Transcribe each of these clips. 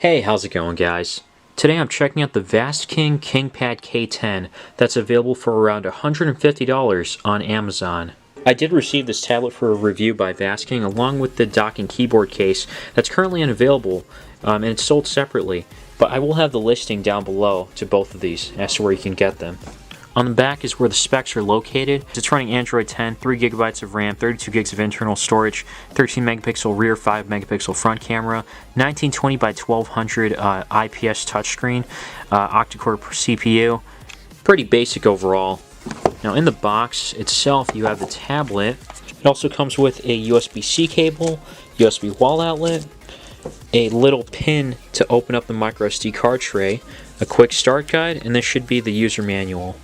Hey, how's it going, guys? Today I'm checking out the VASTKIng KingPad K10 that's available for around $150 on Amazon. I did receive this tablet for a review by VASTKIng along with the docking keyboard case that's currently unavailable and it's sold separately, but I will have the listing down below to both of these as to where you can get them. On the back is where the specs are located. It's running Android 10, 3 GB of RAM, 32 gigs of internal storage, 13 megapixel rear, 5 megapixel front camera, 1920 by 1200 IPS touchscreen, octa-core CPU. Pretty basic overall. Now in the box itself you have the tablet. It also comes with a USB-C cable, USB wall outlet, a little pin to open up the microSD card tray, a quick start guide, and this should be the user manual.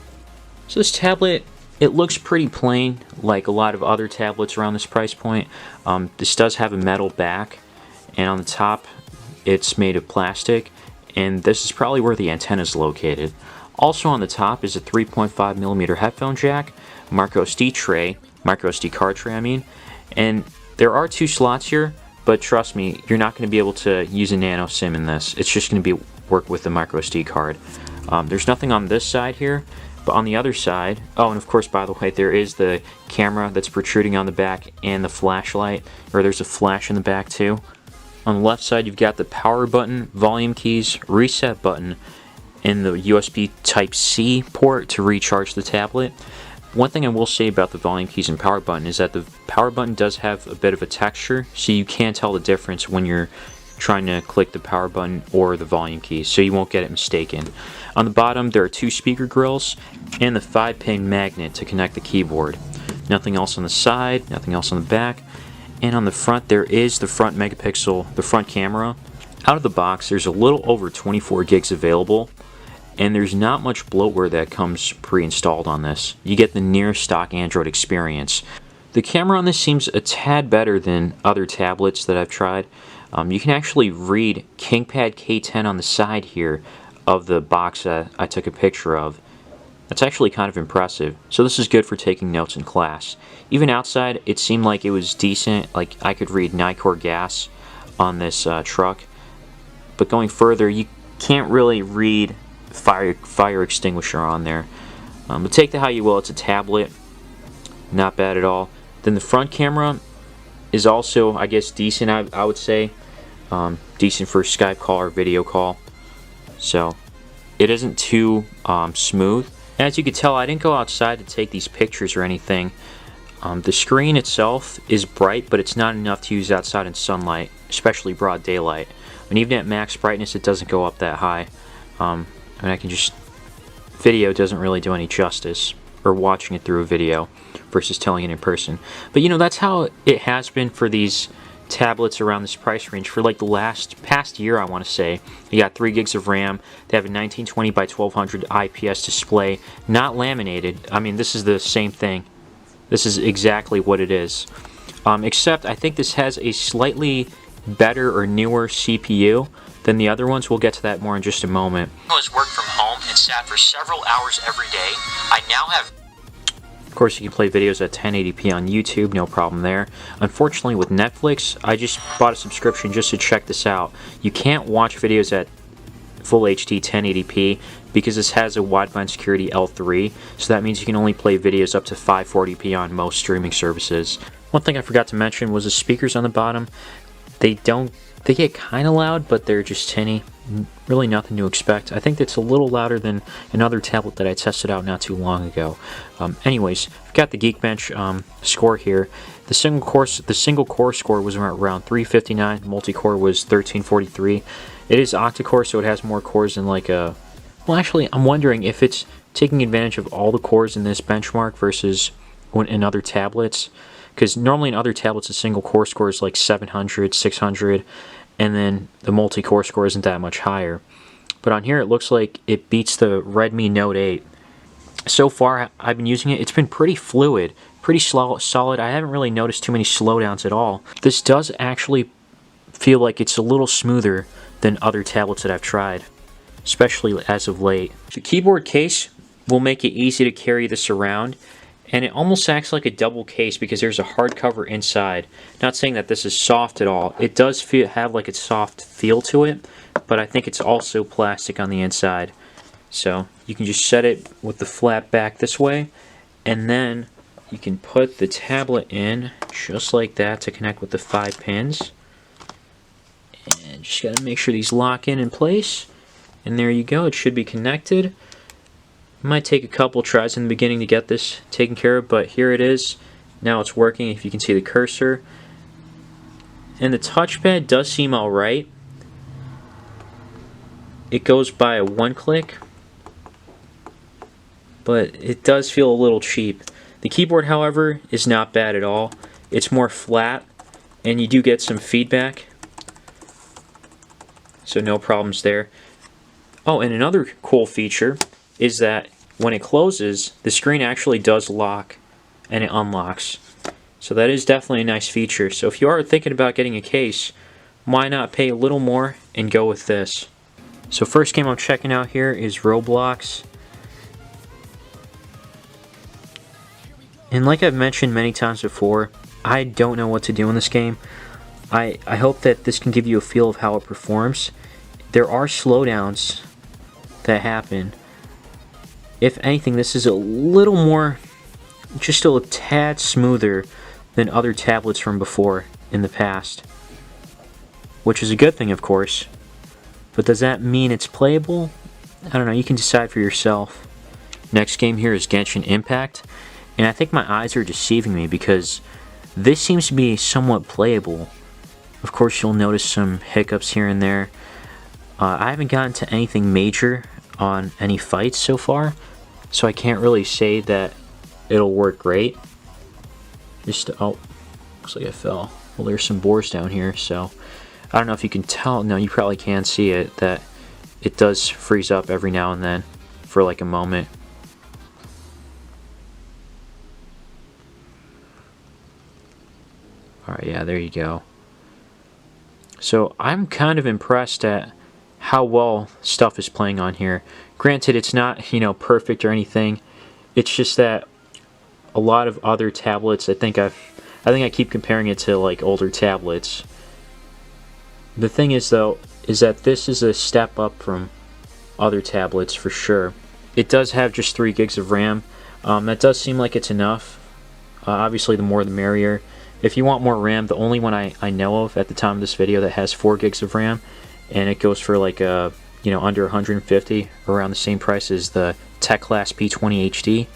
So this tablet, it looks pretty plain like a lot of other tablets around this price point. This does have a metal back, and on the top it's made of plastic, and this is probably where the antenna is located. Also on the top is a 3.5mm headphone jack, microSD tray, microSD card tray I mean, and there are 2 slots here, but trust me, you're not going to be able to use a nano SIM in this. It's just going to be work with the microSD card. There's nothing on this side here. But on the other side, oh, and of course, by the way, there is the camera that's protruding on the back and the flashlight, or there's a flash in the back too. On the left side, you've got the power button, volume keys, reset button, and the USB Type-C port to recharge the tablet. One thing I will say about the volume keys and power button is that the power button does have a bit of a texture, so you can't tell the difference when you're trying to click the power button or the volume keys, so you won't get it mistaken. On the bottom there are 2 speaker grills and the 5-pin magnet to connect the keyboard. Nothing else on the side, nothing else on the back, and on the front there is the front camera. Out of the box there's a little over 24 gigs available, and there's not much bloatware that comes pre-installed on this. You get the near stock Android experience. The camera on this seems a tad better than other tablets that I've tried. You can actually read KingPad K10 on the side here of the box that I took a picture of. That's actually kind of impressive. So this is good for taking notes in class. Even outside, it seemed like it was decent. Like I could read Nicor gas on this truck. But going further, you can't really read fire extinguisher on there. But take that how you will. It's a tablet. Not bad at all. Then the front camera is also, I guess, decent, I would say. Decent for Skype call or video call. So it isn't too smooth. As you can tell, I didn't go outside to take these pictures or anything. The screen itself is bright, but it's not enough to use outside in sunlight, especially broad daylight. And even at max brightness, it doesn't go up that high. Video doesn't really do any justice, or watching it through a video versus telling it in person. But you know, that's how it has been for these tablets around this price range for like the past year, I want to say. You got 3 gigs of RAM. They have a 1920 by 1200 IPS display, not laminated. I mean, this is the same thing. This is exactly what it is. Except I think this has a slightly better or newer CPU than the other ones. We'll get to that more in just a moment. I was worked from home and sat for several hours every day. I now have... Of course, you can play videos at 1080p on YouTube, no problem there. Unfortunately, with Netflix, I just bought a subscription just to check this out. You can't watch videos at Full HD 1080p because this has a wideband security L3, so that means you can only play videos up to 540p on most streaming services. One thing I forgot to mention was the speakers on the bottom. They get kind of loud, but they're just tinny. Really nothing to expect. I think it's a little louder than another tablet that I tested out not too long ago. Anyways, I've got the Geekbench score here. The single core score was around 359. Multi-core was 1343. It is octa-core, so it has more cores than like a... Well, actually, I'm wondering if it's taking advantage of all the cores in this benchmark versus in other tablets. Because normally in other tablets, a single core score is like 700, 600, and then the multi-core score isn't that much higher. But on here, it looks like it beats the Redmi Note 8. So far, I've been using it. It's been pretty fluid, pretty solid. I haven't really noticed too many slowdowns at all. This does actually feel like it's a little smoother than other tablets that I've tried, especially as of late. The keyboard case will make it easy to carry this around. And it almost acts like a double case because there's a hardcover inside. Not saying that this is soft at all. It does have like a soft feel to it, but I think it's also plastic on the inside. So you can just set it with the flat back this way, and then you can put the tablet in just like that to connect with the 5 pins. And just gotta make sure these lock in place. And there you go, it should be connected. It might take a couple tries in the beginning to get this taken care of, but here it is. Now it's working, if you can see the cursor. And the touchpad does seem alright. It goes by a 1 click, but it does feel a little cheap. The keyboard, however, is not bad at all. It's more flat, and you do get some feedback, so no problems there. Oh, and another cool feature is that when it closes, the screen actually does lock and it unlocks. So that is definitely a nice feature. So if you are thinking about getting a case, why not pay a little more and go with this? So first game I'm checking out here is Roblox. And like I've mentioned many times before, I don't know what to do in this game. I hope that this can give you a feel of how it performs. There are slowdowns that happen. If anything, this is a little more, just a tad smoother than other tablets from before in the past. Which is a good thing, of course. But does that mean it's playable? I don't know, you can decide for yourself. Next game here is Genshin Impact. And I think my eyes are deceiving me because this seems to be somewhat playable. Of course, you'll notice some hiccups here and there. I haven't gotten to anything major on any fights so far, so I can't really say that it'll work great. Just, oh, looks like I fell. Well, there's some boars down here, so I don't know if you can tell. No, you probably can see it, that it does freeze up every now and then for like a moment. Alright, yeah, there you go. So I'm kind of impressed at how well stuff is playing on here. Granted, it's not, you know, perfect or anything. It's just that a lot of other tablets, I think I keep comparing it to like older tablets. The thing is though, is that this is a step up from other tablets for sure. It does have just 3 gigs of RAM. That does seem like it's enough. Obviously, the more the merrier. If you want more RAM, the only one I know of at the time of this video that has 4 gigs of RAM, and it goes for like you know, under 150, around the same price as the Tech Class P20 HD.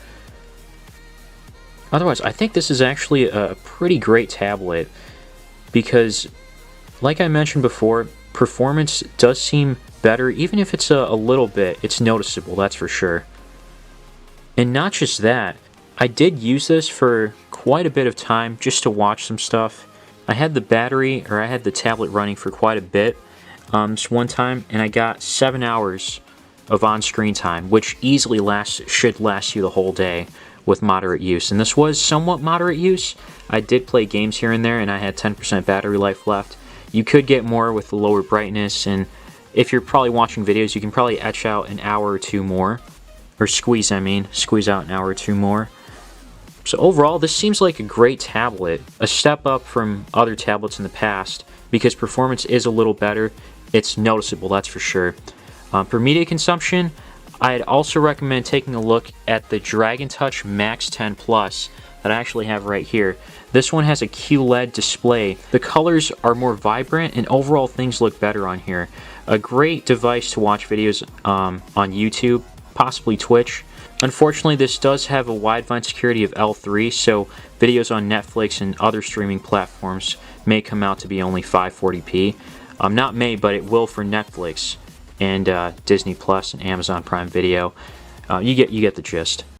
Otherwise, I think this is actually a pretty great tablet because, like I mentioned before, performance does seem better. Even if it's a little bit, it's noticeable, that's for sure. And not just that, I did use this for quite a bit of time just to watch some stuff. I had the tablet running for quite a bit this one time, and I got 7 hours of on-screen time, which easily should last you the whole day with moderate use. And this was somewhat moderate use. I did play games here and there, and I had 10% battery life left. You could get more with the lower brightness, and if you're probably watching videos, you can probably etch out an hour or two more. Or squeeze out an hour or two more. So overall, this seems like a great tablet, a step up from other tablets in the past, because performance is a little better. It's noticeable, that's for sure. For media consumption, I'd also recommend taking a look at the Dragon Touch Max 10 Plus that I actually have right here. This one has a QLED display. The colors are more vibrant, and overall things look better on here. A great device to watch videos on YouTube, possibly Twitch. Unfortunately, this does have a wideband security of L3, so videos on Netflix and other streaming platforms may come out to be only 540p. Not may, but it will for Netflix and Disney Plus and Amazon Prime Video. You get the gist.